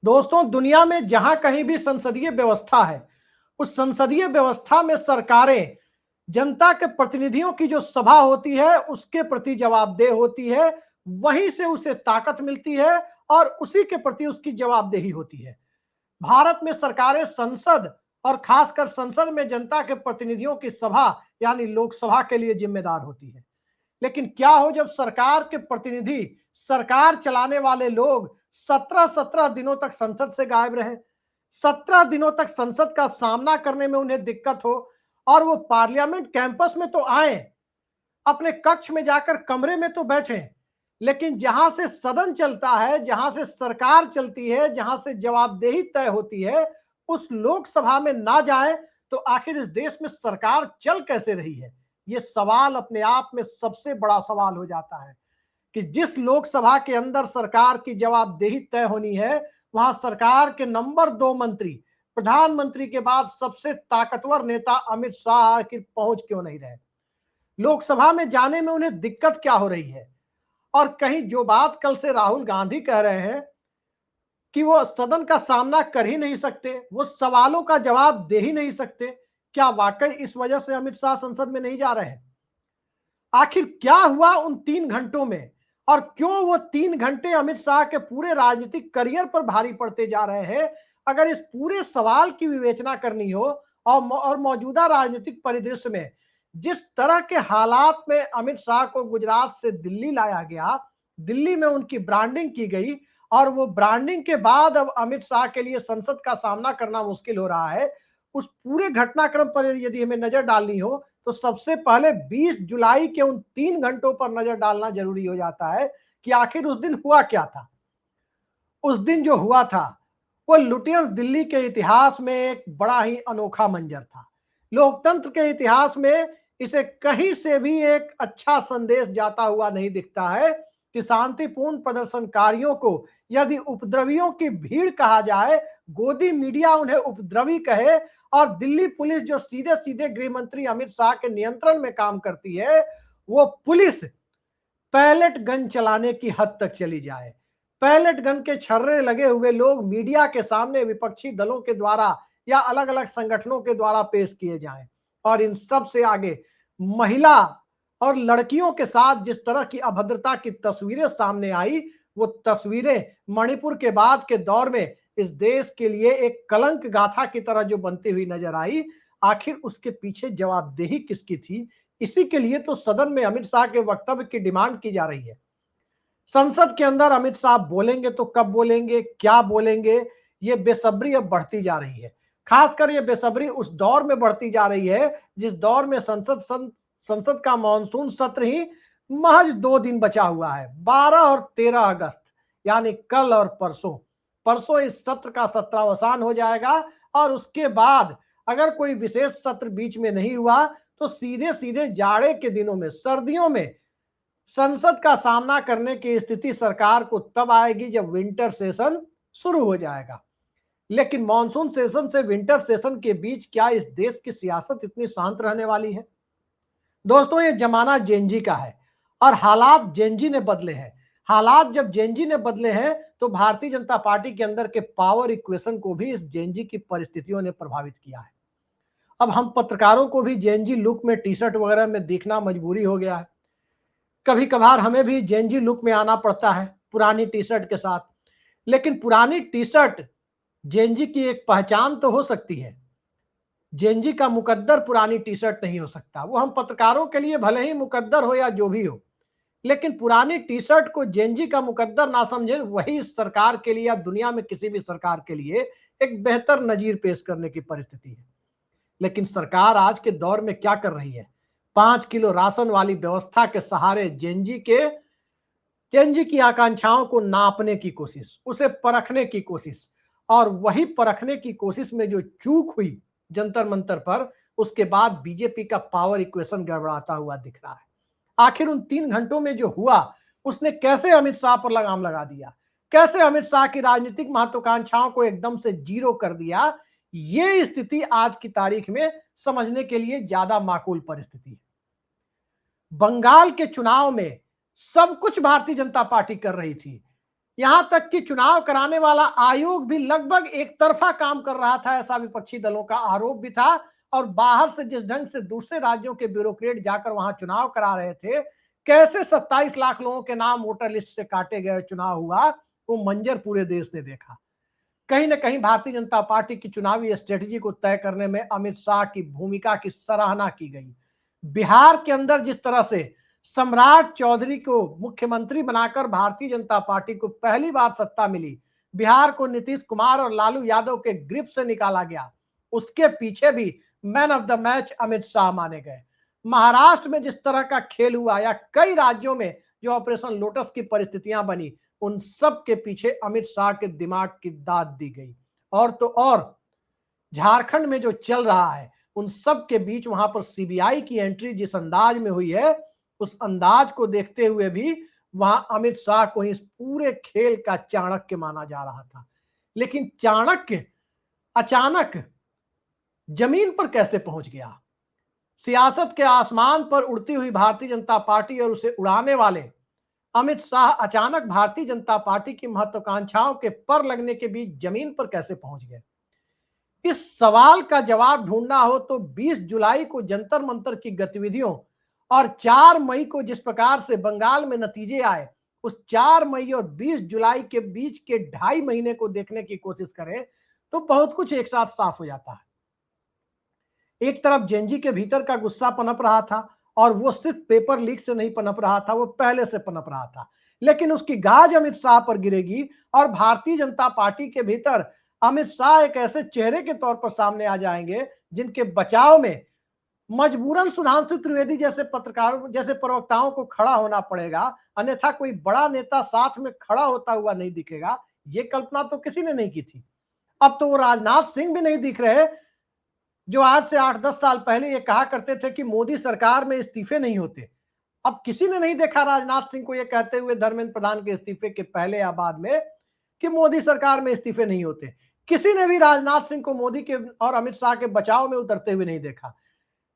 दोस्तों, दुनिया में जहां कहीं भी संसदीय व्यवस्था है, उस संसदीय व्यवस्था में सरकारें जनता के प्रतिनिधियों की जो सभा होती है उसके प्रति जवाबदेह होती है। वहीं से उसे ताकत मिलती है और उसी के प्रति उसकी जवाबदेही होती है। भारत में सरकारें संसद और खासकर संसद में जनता के प्रतिनिधियों की सभा यानी लोकसभा के लिए जिम्मेदार होती है। लेकिन क्या हो जब सरकार के प्रतिनिधि, सरकार चलाने वाले लोग 17-17 दिनों तक संसद से गायब रहे, 17 दिनों तक संसद का सामना करने में उन्हें दिक्कत हो और वो पार्लियामेंट कैंपस में तो आए, अपने कक्ष में जाकर कमरे में तो बैठे, लेकिन जहां से सदन चलता है, जहां से सरकार चलती है, जहां से जवाबदेही तय होती है, उस लोकसभा में ना जाए तो आखिर इस देश में सरकार चल कैसे रही है? ये सवाल अपने आप में सबसे बड़ा सवाल हो जाता है कि जिस लोकसभा के अंदर सरकार की जवाबदेही तय होनी है, वहां सरकार के नंबर 2 मंत्री, प्रधानमंत्री के बाद सबसे ताकतवर नेता अमित शाह आखिर पहुंच क्यों नहीं रहे? लोकसभा में जाने में उन्हें दिक्कत क्या हो रही है? और कहीं जो बात कल से राहुल गांधी कह रहे हैं कि वो सदन का सामना कर ही नहीं सकते, वो सवालों का जवाब दे ही नहीं सकते, क्या वाकई इस वजह से अमित शाह संसद में नहीं जा रहे हैं? आखिर क्या हुआ उन 3 घंटों में और क्यों वो 3 घंटे अमित शाह के पूरे राजनीतिक करियर पर भारी पड़ते जा रहे हैं? अगर इस पूरे सवाल की विवेचना करनी हो और मौजूदा राजनीतिक परिदृश्य में जिस तरह के हालात में अमित शाह को गुजरात से दिल्ली लाया गया, दिल्ली में उनकी ब्रांडिंग की गई और वो ब्रांडिंग के बाद अब अमित शाह के लिए संसद का सामना करना मुश्किल हो रहा है, उस पूरे घटनाक्रम पर यदि हमें नजर डालनी हो तो सबसे पहले 20 जुलाई के उन 3 घंटों पर नजर डालना जरूरी हो जाता है कि आखिर उस दिन हुआ क्या था। उस दिन जो हुआ था वो लुटियंस दिल्ली के इतिहास में एक बड़ा ही अनोखा मंजर था। लोकतंत्र के इतिहास में इसे कहीं से भी एक अच्छा संदेश जाता हुआ नहीं दिखता है कि शांतिपूर्ण प्रदर्शनकारियों को यदि उपद्रवियों की भीड़ कहा जाए, गोदी मीडिया उन्हें उपद्रवी कहे और दिल्ली पुलिस जो सीधे सीधे गृह मंत्री अमित शाह के नियंत्रण में काम करती है, वो पुलिस पैलेट गन चलाने की हद तक चली जाए, पैलेट गन के छर्रे लगे हुए लोग मीडिया के सामने विपक्षी दलों के द्वारा या अलग अलग संगठनों के द्वारा पेश किए जाएं और इन सब से आगे महिला और लड़कियों के साथ जिस तरह की अभद्रता की तस्वीरें सामने आई, वो तस्वीरें मणिपुर के बाद के दौर में इस देश के लिए एक कलंक गाथा की तरह जो बनती हुई नजर आई। आखिर उसके पीछे जवाबदेही किसकी थी? इसी के लिए तो सदन में अमित शाह के वक्तव्य की डिमांड की जा रही है। संसद के अंदर अमित शाह बोलेंगे तो कब बोलेंगे, क्या बोलेंगे, ये बेसब्री अब बढ़ती जा रही है। खासकर ये बेसब्री उस दौर में बढ़ती जा रही है जिस दौर में संसद का मानसून सत्र ही महज 2 दिन बचा हुआ है, 12 और 13 अगस्त, यानी कल और परसों। परसों इस सत्र का सत्रावसान हो जाएगा और उसके बाद अगर कोई विशेष सत्र बीच में नहीं हुआ तो सीधे सीधे जाड़े के दिनों में, सर्दियों में संसद का सामना करने की स्थिति सरकार को तब आएगी जब विंटर सेशन शुरू हो जाएगा। लेकिन मॉनसून सेशन से विंटर सेशन के बीच क्या इस देश की सियासत इतनी शांत रहने वाली है? दोस्तों, ये जमाना जेनजी का है और हालात जेनजी ने बदले हैं। हालात जब जेनजी ने बदले हैं तो भारतीय जनता पार्टी के अंदर के पावर इक्वेशन को भी इस जेनजी की परिस्थितियों ने प्रभावित किया है। अब हम पत्रकारों को भी जेनजी लुक में टी शर्ट वगैरह में दिखना मजबूरी हो गया है। कभी कभार हमें भी जेनजी लुक में आना पड़ता है पुरानी टी शर्ट के साथ। लेकिन पुरानी टी शर्ट जेनजी की एक पहचान तो हो सकती है, जेनजी का मुकद्दर पुरानी टी शर्ट नहीं हो सकता। वो हम पत्रकारों के लिए भले ही मुकद्दर हो या जो भी हो, लेकिन पुरानी टी शर्ट को जेनजी का मुकद्दर ना समझे, वही इस सरकार के लिए या दुनिया में किसी भी सरकार के लिए एक बेहतर नजीर पेश करने की परिस्थिति है। लेकिन सरकार आज के दौर में क्या कर रही है? 5 किलो राशन वाली व्यवस्था के सहारे जेनजी की आकांक्षाओं को नापने की कोशिश, उसे परखने की कोशिश, और वही परखने की कोशिश में जो चूक हुई जंतर मंतर पर, उसके बाद बीजेपी का पावर इक्वेशन गड़बड़ाता हुआ दिख रहा है। आखिर उन 3 घंटों में जो हुआ उसने कैसे अमित शाह पर लगाम लगा दिया, कैसे अमित शाह की राजनीतिक महत्वाकांक्षाओं को एकदम से जीरो कर दिया? ये स्थिति आज की तारीख में समझने के लिए ज्यादा माकूल परिस्थिति है। बंगाल के चुनाव में सब कुछ भारतीय जनता पार्टी कर रही थी, यहां तक कि चुनाव कराने वाला आयोग भी लगभग एक तरफा काम कर रहा था, ऐसा विपक्षी दलों का आरोप भी था। और बाहर से जिस ढंग से दूसरे राज्यों के ब्यूरोक्रेट जाकर वहां चुनाव करा रहे थे, कैसे 27 लाख लोगों के नाम वोटर लिस्ट से काटे गए, चुनाव हुआ, वो मंजर पूरे देश ने देखा। कहीं ना कहीं भारतीय जनता पार्टी की चुनावी स्ट्रेटजी को तय करने में अमित शाह की भूमिका की सराहना की गई। बिहार के अंदर जिस तरह से सम्राट चौधरी को मुख्यमंत्री बनाकर भारतीय जनता पार्टी को पहली बार सत्ता मिली, बिहार को नीतीश कुमार और लालू यादव के ग्रिप से निकाला गया, उसके पीछे भी man of the match Amit Shah माने गए। महाराष्ट्र में जिस तरह का खेल हुआ या कई राज्यों में जो ऑपरेशन लोटस की परिस्थितियां बनी, उन सब के पीछे अमित शाह के दिमाग की दाद दी गई। और तो और झारखंड में जो चल रहा है, उन सब के बीच वहां पर सीबीआई की एंट्री जिस अंदाज में हुई है, उस अंदाज को देखते हुए भी वहां अमित शाह को इस पूरे खेल का चाणक्य माना जा रहा था। लेकिन चाणक्य अचानक जमीन पर कैसे पहुंच गया? सियासत के आसमान पर उड़ती हुई भारतीय जनता पार्टी और उसे उड़ाने वाले अमित शाह अचानक भारतीय जनता पार्टी की महत्वाकांक्षाओं के पर लगने के बीच जमीन पर कैसे पहुंच गए? इस सवाल का जवाब ढूंढना हो तो 20 जुलाई को जंतर मंतर की गतिविधियों और 4 मई को जिस प्रकार से बंगाल में नतीजे आए, उस 4 मई और 20 जुलाई के बीच के 2.5 महीने को देखने की कोशिश करें तो बहुत कुछ एक साथ साफ हो जाता है। एक तरफ जेएनजी के भीतर का गुस्सा पनप रहा था, और वो सिर्फ पेपर लीक से नहीं पनप रहा था, वो पहले से पनप रहा था। लेकिन उसकी गाज अमित शाह पर गिरेगी और भारतीय जनता पार्टी के भीतर अमित शाह एक ऐसे चेहरे के तौर पर सामने आ जाएंगे जिनके बचाव में मजबूरन सुधांशु त्रिवेदी जैसे पत्रकारों जैसे प्रवक्ताओं को खड़ा होना पड़ेगा, अन्यथा कोई बड़ा नेता साथ में खड़ा होता हुआ नहीं दिखेगा। ये कल्पना तो किसी ने नहीं की थी। अब तो वो राजनाथ सिंह भी नहीं दिख रहे, जो आज से 8-10 साल पहले ये कहा करते थे कि मोदी सरकार में इस्तीफे नहीं होते। अब किसी ने नहीं देखा राजनाथ सिंह को ये कहते हुए धर्मेंद्र प्रधान के इस्तीफे के पहले या बाद में कि मोदी सरकार में इस्तीफे नहीं होते। किसी ने भी राजनाथ सिंह को मोदी के और अमित शाह के बचाव में उतरते हुए नहीं देखा।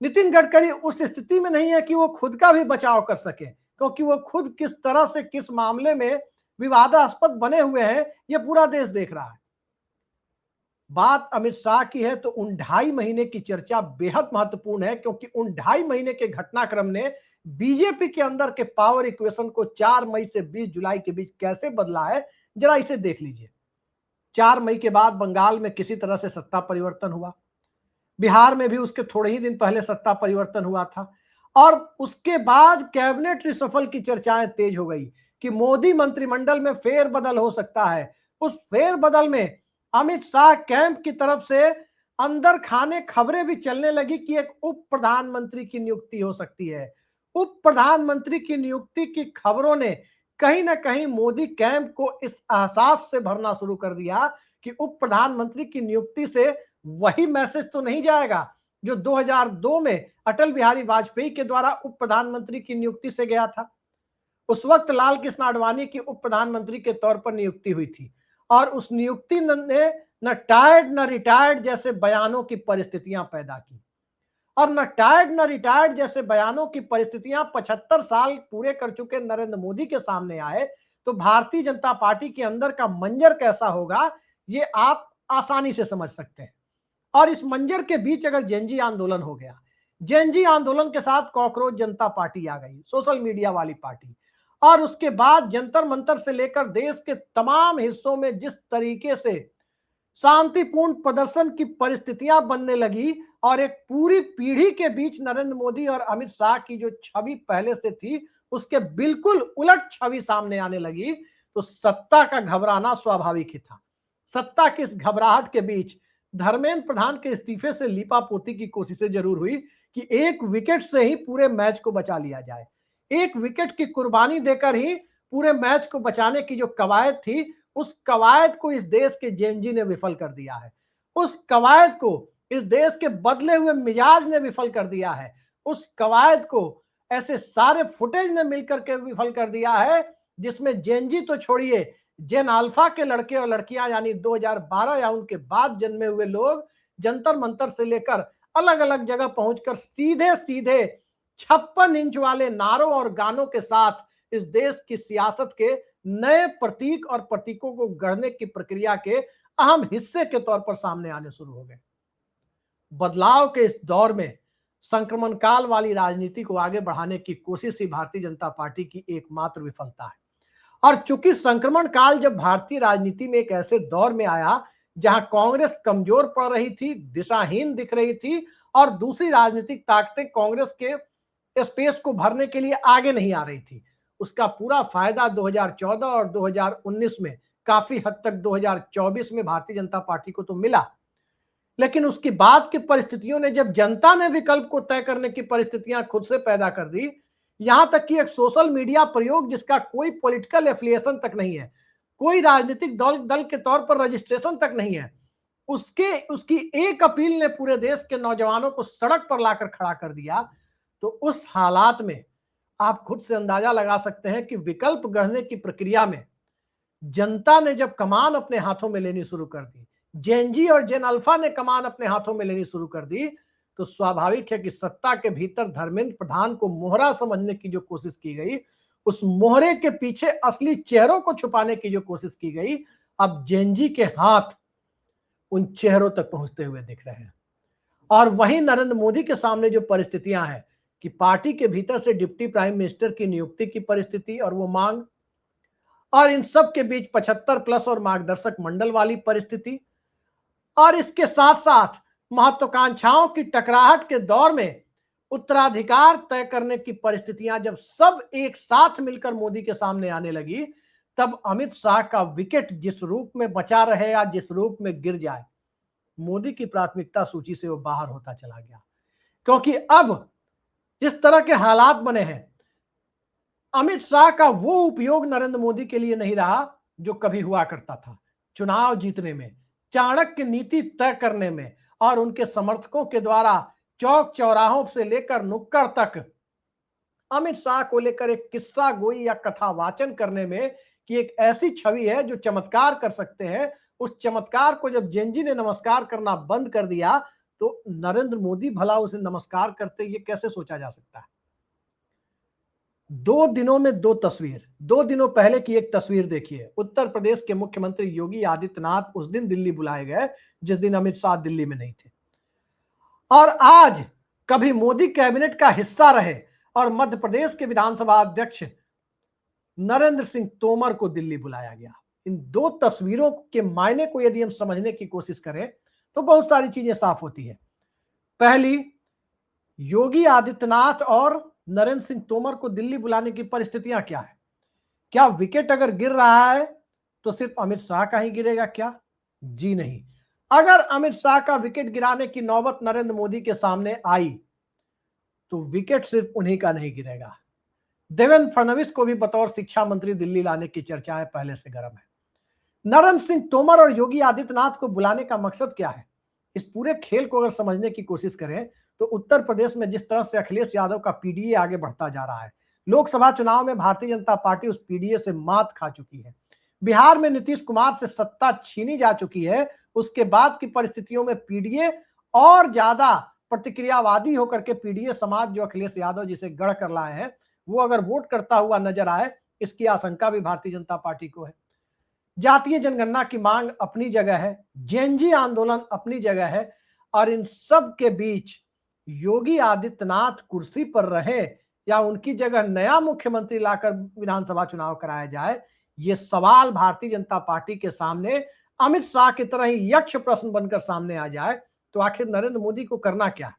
नितिन गडकरी उस स्थिति में नहीं है कि वो खुद का भी बचाव कर सके, क्योंकि वो खुद किस तरह से किस मामले में विवादास्पद बने हुए हैं, ये पूरा देश देख रहा है। बात अमित शाह की है तो उन 2.5 महीने की चर्चा बेहद महत्वपूर्ण है, क्योंकि उन 2.5 महीने के घटनाक्रम ने बीजेपी के अंदर के पावर इक्वेशन को 4 मई से 20 जुलाई के बीच कैसे बदला है, जरा इसे देख लीजिए। 4 मई के बाद बंगाल में किसी तरह से सत्ता परिवर्तन हुआ, बिहार में भी उसके थोड़े ही दिन पहले सत्ता परिवर्तन हुआ था, और उसके बाद कैबिनेट रिशफल की चर्चाएं तेज हो गई कि मोदी मंत्रिमंडल में फेरबदल हो सकता है। उस फेरबदल में अमित शाह कैंप की तरफ से अंदर खाने खबरें भी चलने लगी कि एक उप प्रधानमंत्री की नियुक्ति हो सकती है। उप प्रधानमंत्री की नियुक्ति की खबरों ने कहीं ना कहीं मोदी कैंप को इस एहसास से भरना शुरू कर दिया कि उप प्रधानमंत्री की नियुक्ति से वही मैसेज तो नहीं जाएगा जो 2002 में अटल बिहारी वाजपेयी के द्वारा उप प्रधानमंत्री की नियुक्ति से गया था। उस वक्त लाल कृष्ण आडवाणी की उप प्रधानमंत्री के तौर पर नियुक्ति हुई थी, और उस नियुक्ति ने न टायर्ड न रिटायर्ड जैसे बयानों की परिस्थितियां पैदा की। और न टायर्ड न रिटायर्ड जैसे बयानों की परिस्थितियां 75 साल पूरे कर चुके नरेंद्र मोदी के सामने आए तो भारतीय जनता पार्टी के अंदर का मंजर कैसा होगा, ये आप आसानी से समझ सकते हैं। और इस मंजर के बीच अगर जेएनजी आंदोलन हो गया, जेएनजी आंदोलन के साथ कॉकरोच जनता पार्टी आ गई, सोशल मीडिया वाली पार्टी, और उसके बाद जंतर मंतर से लेकर देश के तमाम हिस्सों में जिस तरीके से शांतिपूर्ण प्रदर्शन की परिस्थितियां बनने लगी और एक पूरी पीढ़ी के बीच नरेंद्र मोदी और अमित शाह की जो छवि पहले से थी उसके बिल्कुल उलट छवि सामने आने लगी, तो सत्ता का घबराना स्वाभाविक ही था। सत्ता की इस घबराहट के बीच धर्मेंद्र प्रधान के इस्तीफे से लीपापोती की कोशिशें जरूर हुई कि एक विकेट से ही पूरे मैच को बचा लिया जाए। एक विकेट की कुर्बानी देकर ही पूरे मैच को बचाने की जो कवायद थी, उस कवायद को इस देश के जेएनजी ने विफल कर दिया है। उस कवायद को इस देश के बदले हुए मिजाज ने विफल कर दिया है। उस कवायद को ऐसे सारे फुटेज ने मिलकर के विफल कर दिया है जिसमें जेएनजी तो छोड़िए, जेन अल्फा के लड़के और लड़कियां यानी 2012 या उनके बाद जन्मे हुए लोग जंतर मंतर से लेकर अलग अलग जगह पहुंचकर सीधे सीधे 56 इंच वाले नारों और गानों के साथ इस देश की सियासत के नए प्रतीक और प्रतीकों को गढ़ने की प्रक्रिया के अहम हिस्से के तौर पर सामने आने शुरू हो गए। बदलाव के इस दौर में संक्रमण काल वाली राजनीति को आगे बढ़ाने की कोशिश ही भारतीय जनता पार्टी की एकमात्र विफलता है। और चूंकि संक्रमण काल जब भारतीय राजनीति में एक ऐसे दौर में आया जहां कांग्रेस कमजोर पड़ रही थी, दिशाहीन दिख रही थी और दूसरी राजनीतिक ताकतें कांग्रेस के स्पेस को भरने के लिए आगे नहीं आ रही थी, उसका पूरा फायदा 2014 और 2019 में, काफी हद तक 2024 में भारतीय जनता पार्टी को तो मिला। लेकिन उसके बाद की परिस्थितियों ने, जब जनता ने विकल्प को तय करने की परिस्थितियां खुद से पैदा कर दी, यहां तक कि एक सोशल मीडिया प्रयोग जिसका कोई पॉलिटिकल एफिलिएशन तक नहीं है, कोई राजनीतिक दल के तौर पर रजिस्ट्रेशन तक नहीं है, उसकी एक अपील ने पूरे देश के नौजवानों को सड़क पर लाकर खड़ा कर दिया। तो उस हालात में आप खुद से अंदाजा लगा सकते हैं कि विकल्प गढ़ने की प्रक्रिया में जनता ने जब कमान अपने हाथों में लेनी शुरू कर दी, जेनजी और जेन अल्फा ने कमान अपने हाथों में लेनी शुरू कर दी, तो स्वाभाविक है कि सत्ता के भीतर धर्मेंद्र प्रधान को मोहरा समझने की जो कोशिश की गई, उस मोहरे के पीछे असली चेहरों को छुपाने की जो कोशिश की गई, अब जेनजी के हाथ उन चेहरों तक पहुंचते हुए दिख रहे हैं। और वहीं नरेंद्र मोदी के सामने जो परिस्थितियां हैं कि पार्टी के भीतर से डिप्टी प्राइम मिनिस्टर की नियुक्ति की परिस्थिति और वो मांग, और इन सब के बीच 75 प्लस और मार्गदर्शक मंडल वाली परिस्थिति, और इसके साथ साथ महत्वाकांक्षाओं की टकराहट के दौर में उत्तराधिकार तय करने की परिस्थितियां जब सब एक साथ मिलकर मोदी के सामने आने लगी, तब अमित शाह का विकेट जिस रूप में बचा रहे या जिस रूप में गिर जाए, मोदी की प्राथमिकता सूची से वो बाहर होता चला गया। क्योंकि अब जिस तरह के हालात बने हैं, अमित शाह का वो उपयोग नरेंद्र मोदी के लिए नहीं रहा जो कभी हुआ करता था। चुनाव जीतने में, चाणक्य नीति तय करने में और उनके समर्थकों के द्वारा चौक चौराहों से लेकर नुक्कड़ तक अमित शाह को लेकर एक किस्सा गोई या कथा वाचन करने में कि एक ऐसी छवि है जो चमत्कार कर सकते हैं, उस चमत्कार को जब जेनजी ने नमस्कार करना बंद कर दिया, तो नरेंद्र मोदी भला उसे नमस्कार करते ये कैसे सोचा जा सकता है। 2 दिनों में 2 तस्वीर। 2 दिनों पहले की एक तस्वीर देखिए, उत्तर प्रदेश के मुख्यमंत्री योगी आदित्यनाथ उस दिन दिल्ली बुलाए गए जिस दिन अमित शाह दिल्ली में नहीं थे, और आज कभी मोदी कैबिनेट का हिस्सा रहे और मध्य प्रदेश के विधानसभा अध्यक्ष नरेंद्र सिंह तोमर को दिल्ली बुलाया गया। इन 2 तस्वीरों के मायने को यदि हम समझने की कोशिश करें तो बहुत सारी चीजें साफ होती है। पहली, योगी आदित्यनाथ और नरेंद्र सिंह तोमर को दिल्ली बुलाने की परिस्थितियां क्या है? क्या विकेट अगर गिर रहा है तो सिर्फ अमित शाह का ही गिरेगा क्या? जी नहीं। अगर अमित शाह का विकेट गिराने की नौबत नरेंद्र मोदी के सामने आई तो विकेट सिर्फ उन्हीं का नहीं गिरेगा। देवेंद्र फडणवीस को भी बतौर शिक्षा मंत्री दिल्ली लाने की चर्चाएं पहले से गर्म है। नरेंद्र सिंह तोमर और योगी आदित्यनाथ को बुलाने का मकसद क्या है? इस पूरे खेल को अगर समझने की कोशिश करें तो उत्तर प्रदेश में जिस तरह से अखिलेश यादव का पीडीए आगे बढ़ता जा रहा है, लोकसभा चुनाव में भारतीय जनता पार्टी उस पीडीए से मात खा चुकी है, बिहार में नीतीश कुमार से सत्ता छीनी जा चुकी है, उसके बाद की परिस्थितियों में पीडीए और ज्यादा प्रतिक्रियावादी होकर के पीडीए समाज जो अखिलेश यादव जिसे गढ़ कर लाए हैं, वो अगर वोट करता हुआ नजर आए, इसकी आशंका भी भारतीय जनता पार्टी को है। जातीय जनगणना की मांग अपनी जगह है, जेएनजी आंदोलन अपनी जगह है, और इन सब के बीच योगी आदित्यनाथ कुर्सी पर रहे या उनकी जगह नया मुख्यमंत्री लाकर विधानसभा चुनाव कराया जाए, ये सवाल भारतीय जनता पार्टी के सामने अमित शाह की तरह ही यक्ष प्रश्न बनकर सामने आ जाए तो आखिर नरेंद्र मोदी को करना क्या है?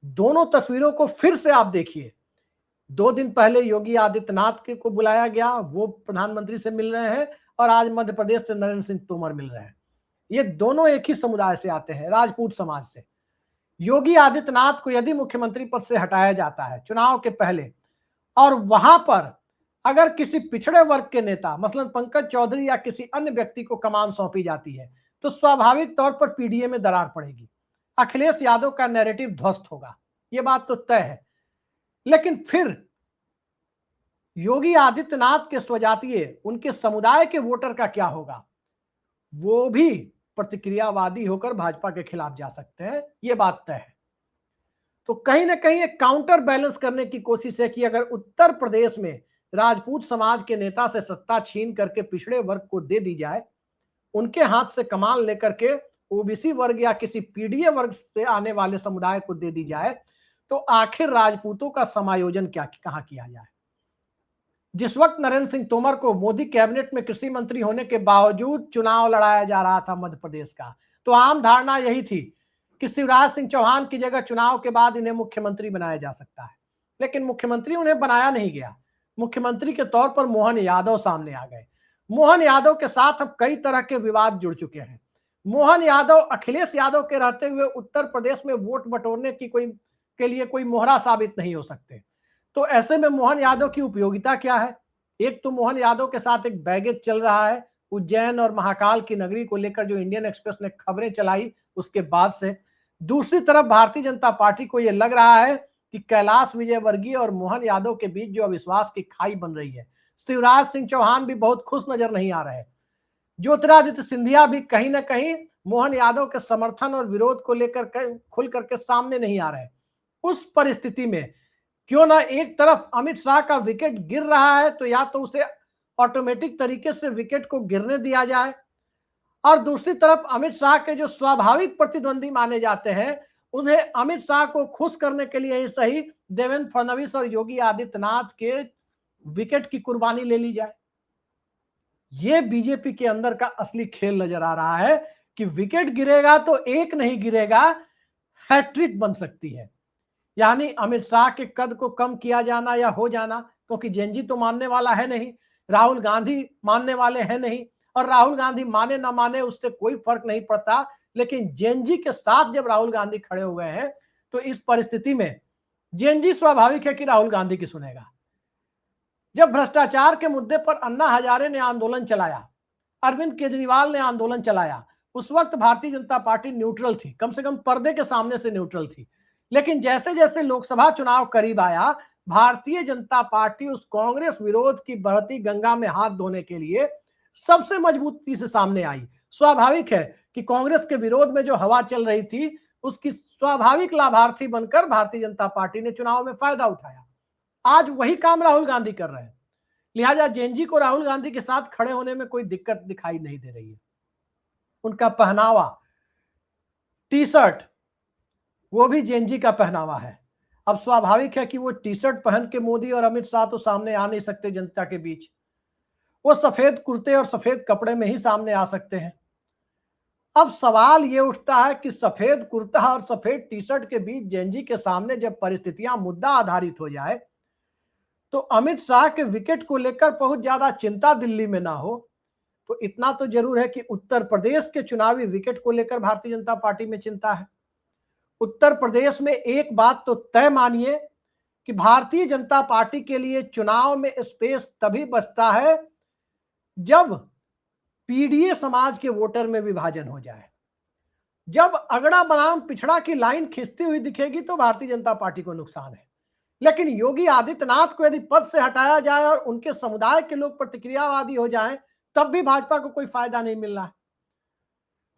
दोनों तस्वीरों को फिर से आप देखिए। 2 दिन पहले योगी आदित्यनाथ को बुलाया गया, वो प्रधानमंत्री से मिल रहे हैं, और आज मध्य प्रदेश से नरेंद्र सिंह तोमर मिल रहे हैं। ये दोनों एक ही समुदाय से आते हैं, राजपूत समाज से। योगी आदित्यनाथ को यदि मुख्यमंत्री पद से हटाया जाता है चुनाव के पहले, और वहां पर अगर किसी पिछड़े वर्ग के नेता मसलन पंकज चौधरी या किसी अन्य व्यक्ति को कमान सौंपी जाती है, तो स्वाभाविक तौर पर पीडीए में दरार पड़ेगी, अखिलेश यादव का नैरेटिव ध्वस्त होगा, ये बात तो तय है। लेकिन फिर योगी आदित्यनाथ के स्वजातीय उनके समुदाय के वोटर का क्या होगा? वो भी प्रतिक्रियावादी होकर भाजपा के खिलाफ जा सकते हैं, ये बात तय है। तो कहीं ना कहीं एक काउंटर बैलेंस करने की कोशिश है कि अगर उत्तर प्रदेश में राजपूत समाज के नेता से सत्ता छीन करके पिछड़े वर्ग को दे दी जाए, उनके हाथ से कमान लेकर के ओबीसी वर्ग या किसी पीडीए वर्ग से आने वाले समुदाय को दे दी जाए, तो आखिर राजपूतों का समायोजन क्या कहां किया जाए। जिस वक्त नरेंद्र सिंह तोमर को मोदी कैबिनेट में कृषि मंत्री होने के बावजूद चुनाव लड़ाया जा रहा था मध्य प्रदेश का, तो आम धारणा यही थी कि शिवराज सिंह चौहान की जगह चुनाव के बाद इन्हें मुख्यमंत्री बनाया जा सकता है। लेकिन मुख्यमंत्री उन्हें बनाया नहीं गया। मुख्यमंत्री के तौर पर मोहन यादव सामने आ गए। मोहन यादव के साथ अब कई तरह के विवाद जुड़ चुके हैं। मोहन यादव अखिलेश यादव के रहते हुए उत्तर प्रदेश में वोट बटोरने की के लिए कोई मोहरा साबित नहीं हो सकते। तो ऐसे में मोहन यादव की उपयोगिता क्या है? एक तो मोहन यादव के साथ एक बैगेज चल रहा है उज्जैन और महाकाल की नगरी को लेकर, जो इंडियन एक्सप्रेस ने खबरें चलाई उसके बाद से। दूसरी तरफ भारतीय जनता पार्टी को यह लग रहा है कि कैलाश विजयवर्गीय और मोहन यादव के बीच जो अविश्वास की खाई बन रही है, शिवराज सिंह चौहान भी बहुत खुश नजर नहीं आ रहे। ज्योतिरादित्य सिंधिया भी कहीं ना कहीं मोहन यादव के समर्थन और विरोध को लेकर खुल करके सामने नहीं आ रहे। उस परिस्थिति में क्यों ना एक तरफ अमित शाह का विकेट गिर रहा है, तो या तो उसे ऑटोमेटिक तरीके से विकेट को गिरने दिया जाए, और दूसरी तरफ अमित शाह के जो स्वाभाविक प्रतिद्वंदी माने जाते हैं, उन्हें अमित शाह को खुश करने के लिए ही सही देवेंद्र फडणवीस और योगी आदित्यनाथ के विकेट की कुर्बानी ले ली जाए। यह बीजेपी के अंदर का असली खेल नजर आ रहा है कि विकेट गिरेगा तो एक नहीं गिरेगा, हैट्रिक बन सकती है। यानी अमित शाह के कद को कम किया जाना या हो जाना, क्योंकि जेएनजी तो मानने वाला है नहीं, राहुल गांधी मानने वाले हैं नहीं, और राहुल गांधी माने ना माने उससे कोई फर्क नहीं पड़ता। लेकिन जेएनजी के साथ जब राहुल गांधी खड़े हुए हैं, तो इस परिस्थिति में जेएनजी स्वाभाविक है कि राहुल गांधी की सुनेगा। जब भ्रष्टाचार के मुद्दे पर अन्ना हजारे ने आंदोलन चलाया, अरविंद केजरीवाल ने आंदोलन चलाया, उस वक्त भारतीय जनता पार्टी न्यूट्रल थी, कम से कम पर्दे के सामने से न्यूट्रल थी। लेकिन जैसे जैसे लोकसभा चुनाव करीब आया, भारतीय जनता पार्टी उस कांग्रेस विरोध की बहती गंगा में हाथ धोने के लिए सबसे मजबूती से सामने आई। स्वाभाविक है कि कांग्रेस के विरोध में जो हवा चल रही थी, उसकी स्वाभाविक लाभार्थी बनकर भारतीय जनता पार्टी ने चुनाव में फायदा उठाया। आज वही काम राहुल गांधी कर रहे हैं। लिहाजा जेएनजी को राहुल गांधी के साथ खड़े होने में कोई दिक्कत दिखाई नहीं दे रही है। उनका पहनावा, टी शर्ट, वो भी जेएनजी का पहनावा है। अब स्वाभाविक है कि वो टी शर्ट पहन के मोदी और अमित शाह तो सामने आ नहीं सकते जनता के बीच। वो सफेद कुर्ते और सफेद कपड़े में ही सामने आ सकते हैं। अब सवाल ये उठता है कि सफेद कुर्ता और सफेद टी शर्ट के बीच जेएनजी के सामने जब परिस्थितियां मुद्दा आधारित हो जाए, तो अमित शाह के विकेट को लेकर बहुत ज्यादा चिंता दिल्ली में ना हो। तो इतना तो जरूर है कि उत्तर प्रदेश के चुनावी विकेट को लेकर भारतीय जनता पार्टी में चिंता है। उत्तर प्रदेश में एक बात तो तय मानिए कि भारतीय जनता पार्टी के लिए चुनाव में स्पेस तभी बचता है जब पीडीए समाज के वोटर में विभाजन हो जाए। जब अगड़ा बनाम पिछड़ा की लाइन खिंचती हुई दिखेगी तो भारतीय जनता पार्टी को नुकसान है। लेकिन योगी आदित्यनाथ को यदि पद से हटाया जाए और उनके समुदाय के लोग प्रतिक्रियावादी हो जाएं, तब भी भाजपा को कोई फायदा नहीं मिल रहा है।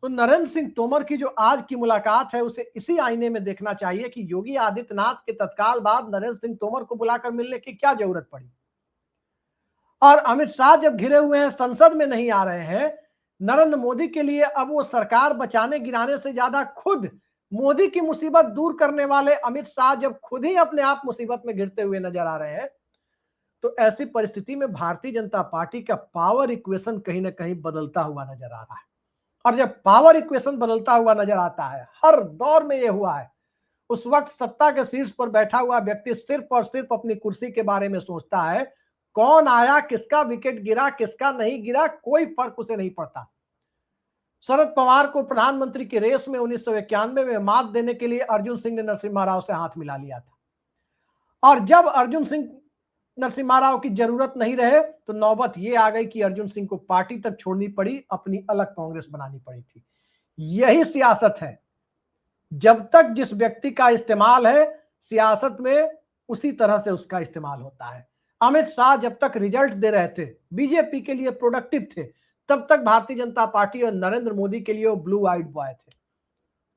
तो नरेंद्र सिंह तोमर की जो आज की मुलाकात है, उसे इसी आईने में देखना चाहिए कि योगी आदित्यनाथ के तत्काल बाद नरेंद्र सिंह तोमर को बुलाकर मिलने की क्या जरूरत पड़ी। और अमित शाह जब घिरे हुए हैं, संसद में नहीं आ रहे हैं, नरेंद्र मोदी के लिए अब वो सरकार बचाने गिराने से ज्यादा खुद मोदी की मुसीबत दूर करने वाले अमित शाह जब खुद ही अपने आप मुसीबत में घिरते हुए नजर आ रहे हैं, तो ऐसी परिस्थिति में भारतीय जनता पार्टी का पावर इक्वेशन कहीं ना कहीं बदलता हुआ नजर आ रहा है। और जब पावर इक्वेशन बदलता हुआ नजर आता है, हर दौर में यह हुआ है, उस वक्त सत्ता के शीर्ष पर बैठा हुआ व्यक्ति सिर्फ और सिर्फ अपनी कुर्सी के बारे में सोचता है। कौन आया, किसका विकेट गिरा, किसका नहीं गिरा, कोई फर्क उसे नहीं पड़ता। शरद पवार को प्रधानमंत्री की रेस में 1991 में मात देने के लिए अर्जुन सिंह ने नरसिम्हा राव से हाथ मिला लिया था, और जब अर्जुन सिंह नरसिम्हा राव की जरूरत नहीं रहे तो नौबत ये आ गई कि अर्जुन सिंह को पार्टी तक छोड़नी पड़ी, अपनी अलग कांग्रेस बनानी पड़ी थी। यही सियासत है। जब तक जिस व्यक्ति का इस्तेमाल है सियासत में, उसी तरह से उसका इस्तेमाल होता है। अमित शाह जब तक रिजल्ट दे रहे थे, बीजेपी के लिए प्रोडक्टिव थे, तब तक भारतीय जनता पार्टी और नरेंद्र मोदी के लिए वो ब्लू आइड बॉय थे,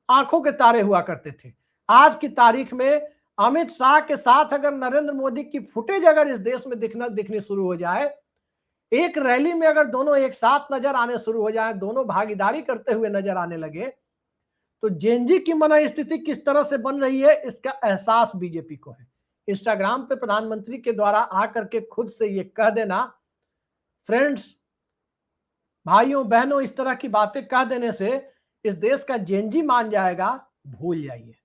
आंखों के तारे हुआ करते थे। आज की तारीख में अमित शाह के साथ अगर नरेंद्र मोदी की फुटेज अगर इस देश में दिखनी शुरू हो जाए, एक रैली में अगर दोनों एक साथ नजर आने शुरू हो जाए, दोनों भागीदारी करते हुए नजर आने लगे, तो जेनजी की मनस्थिति किस तरह से बन रही है इसका एहसास बीजेपी को है। इंस्टाग्राम पे प्रधानमंत्री के द्वारा आकर के खुद से ये कह देना, फ्रेंड्स, भाइयों बहनों, इस तरह की बातें कह देने से इस देश का जेनजी मान जाएगा, भूल जाइए।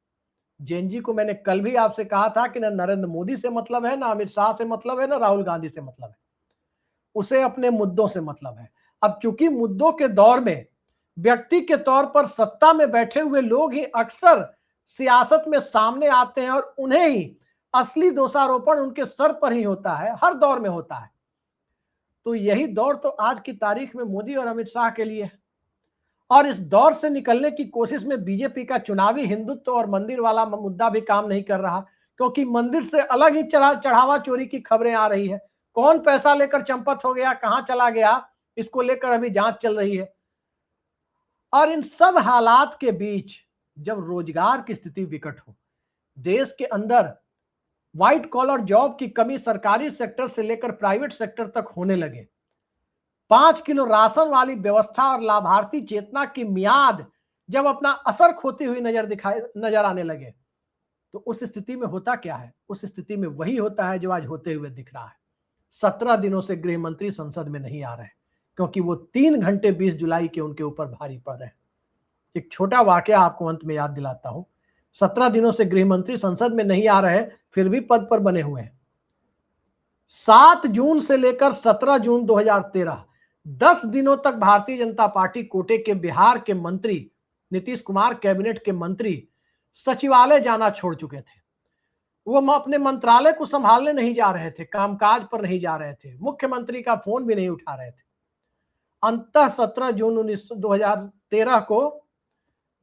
जेनजी को मैंने कल भी आपसे कहा था कि ना नरेंद्र मोदी से मतलब है, ना अमित शाह से मतलब है, ना राहुल गांधी से मतलब है, उसे अपने मुद्दों से मतलब है। अब चूंकि मुद्दों के दौर में व्यक्ति के तौर पर सत्ता में बैठे हुए लोग ही अक्सर सियासत में सामने आते हैं और उन्हें ही असली दोषारोपण उनके सर पर ही होता है, हर दौर में होता है। तो यही दौर तो आज की तारीख में मोदी और अमित शाह के लिए है। और इस दौर से निकलने की कोशिश में बीजेपी का चुनावी हिंदुत्व और मंदिर वाला मुद्दा भी काम नहीं कर रहा, क्योंकि मंदिर से अलग ही चढ़ावा चोरी की खबरें आ रही है। कौन पैसा लेकर चंपत हो गया, कहां चला गया, इसको लेकर अभी जांच चल रही है। और इन सब हालात के बीच जब रोजगार की स्थिति विकट हो, देश के अंदर व्हाइट कॉलर जॉब की कमी सरकारी सेक्टर से लेकर प्राइवेट सेक्टर तक होने लगे, 5 किलो राशन वाली व्यवस्था और लाभार्थी चेतना की मियाद जब अपना असर खोती हुई नजर आने लगे, तो उस स्थिति में होता क्या है? उस स्थिति में वही होता है जो आज होते हुए दिख रहा है। 17 दिनों से गृह मंत्री संसद में नहीं आ रहे, क्योंकि वो 3 घंटे 20 जुलाई के उनके ऊपर भारी पड़ रहे हैं। एक छोटा वाकया आपको अंत में याद दिलाता हूं। 17 दिनों से गृह मंत्री संसद में नहीं आ रहे, फिर भी पद पर बने हुए हैं। 7 जून से लेकर 17 जून 2013, 10 दिनों तक भारतीय जनता पार्टी कोटे के बिहार के मंत्री नीतीश कुमार कैबिनेट के मंत्री सचिवालय जाना छोड़ चुके थे। वो अपने मंत्रालय को संभालने नहीं जा रहे थे, कामकाज पर नहीं जा रहे थे, मुख्यमंत्री का फोन भी नहीं उठा रहे थे। अंततः 17 जून 2013 को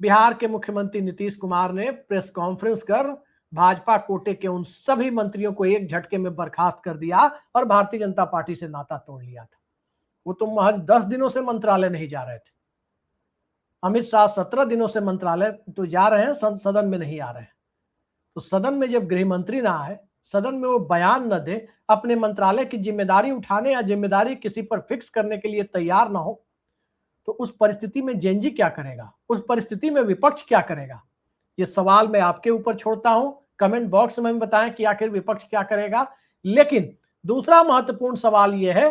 बिहार के मुख्यमंत्री नीतीश कुमार ने प्रेस कॉन्फ्रेंस कर भाजपा कोटे के उन सभी मंत्रियों को एक झटके में बर्खास्त कर दिया और भारतीय जनता पार्टी से नाता तोड़ लिया था। वो तो महज 10 दिनों से मंत्रालय नहीं जा रहे थे। अमित शाह 17 दिनों से मंत्रालय तो जा रहे हैं, सदन में नहीं आ रहे हैं। तो सदन में जब गृह मंत्री ना आए, सदन में वो बयान न दे, अपने मंत्रालय की जिम्मेदारी उठाने या जिम्मेदारी किसी पर फिक्स करने के लिए तैयार ना हो, तो उस परिस्थिति में जेनजी क्या करेगा? उस परिस्थिति में विपक्ष क्या करेगा? ये सवाल मैं आपके ऊपर छोड़ता हूं। कमेंट बॉक्स में बताएं कि आखिर विपक्ष क्या करेगा। लेकिन दूसरा महत्वपूर्ण सवाल यह है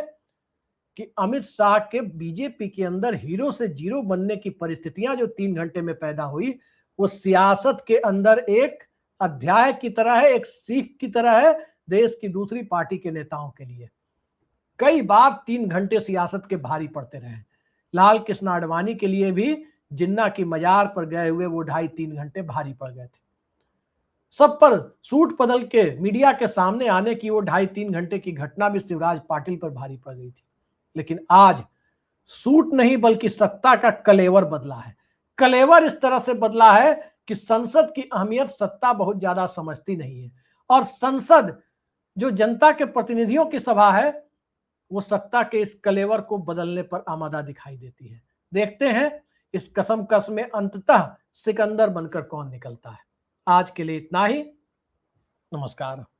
कि अमित शाह के बीजेपी के अंदर हीरो से जीरो बनने की परिस्थितियां जो 3 घंटे में पैदा हुई, वो सियासत के अंदर एक अध्याय की तरह है, एक सीख की तरह है देश की दूसरी पार्टी के नेताओं के लिए। कई बार 3 घंटे सियासत के भारी पड़ते रहे। लाल कृष्ण आडवाणी के लिए भी जिन्ना की मजार पर गए हुए वो 2.5-3 घंटे भारी पड़ गए थे। सब पर सूट बदल के मीडिया के सामने आने की वो 2.5-3 घंटे की घटना भी शिवराज पाटिल पर भारी पड़ गई थी। लेकिन आज सूट नहीं बल्कि सत्ता का कलेवर बदला है। कलेवर इस तरह से बदला है कि संसद की अहमियत सत्ता बहुत ज्यादा समझती नहीं है, और संसद जो जनता के प्रतिनिधियों की सभा है, वो सत्ता के इस कलेवर को बदलने पर आमादा दिखाई देती है। देखते हैं इस कसमकस में अंततः सिकंदर बनकर कौन निकलता है। आज के लिए इतना ही। नमस्कार।